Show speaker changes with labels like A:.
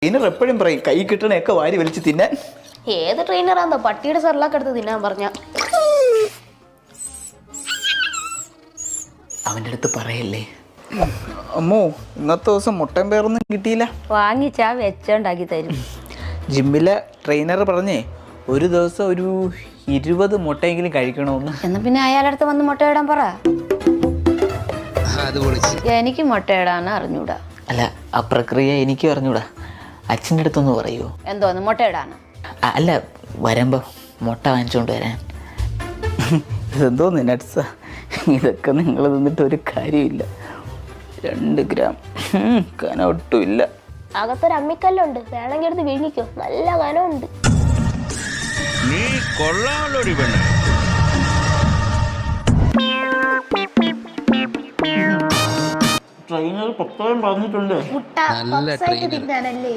A: Trainer എപ്പോഴും പറയും കൈ കിട്ടണയൊക്കെ വാരി വലിച്ച് തിന്നാൻ.
B: ഏത് ട്രെയിനറാന്നോ പട്ടിയുടെ സെർലാക്ക് എടുത്ത് തിന്നാൻ പറഞ്ഞ?
A: അവൻ്റെ അടുത്ത് പറയല്ലേ. അമ്മോ, ഇന്നത്തെ ദിവസം മുട്ടയും പേറൊന്നും കിട്ടിയില്ല.
B: വാങ്ങിച്ചാ വെച്ചുണ്ടാക്കി തരും.
A: ജിമ്മിലെ ട്രെയിനർ പറഞ്ഞേ ഒരു ദിവസം ഒരു 20 മുട്ടയെങ്കിലും കഴിക്കണമെന്ന്.
B: എന്നാ പിന്നെ അയാളടുത്ത് വന്ന് മുട്ടയിടാൻ പറ. എനിക്ക് മുട്ടയിടാൻ അറിഞ്ഞൂടാ.
A: അല്ല, ആ പ്രക്രിയ എനിക്ക് അറിഞ്ഞൂടാ. അച്ഛൻ്റെ അടുത്തൊന്ന് പറയുമോ?
B: എന്തോന്ന് മുട്ടയിടാണ്?
A: അല്ല, വരുമ്പോ മുട്ട വാങ്ങിച്ചോണ്ട് വരാൻ. ഇതെന്തോന്ന് നട്സാ? ഇതൊക്കെ നിങ്ങൾ നിന്നിട്ട് ഒരു കാര്യമില്ല. 2 ഗ്രാം കനം ഒട്ടുമില്ല.
B: അകത്തൊരു അമ്മിക്കല്ലുണ്ട്, വേണമെങ്കിൽ എടുത്ത് വിഴിക്കോ, നല്ല കനമുണ്ട്.
C: നീ കൊള്ളാമല്ലോടി പെണ്ണെ.
A: ട്രെയിനർ പ്രത്യേകം പറഞ്ഞിട്ടുണ്ട്
B: മുട്ട പപ്സായിട്ട് തിന്നാനല്ലേ.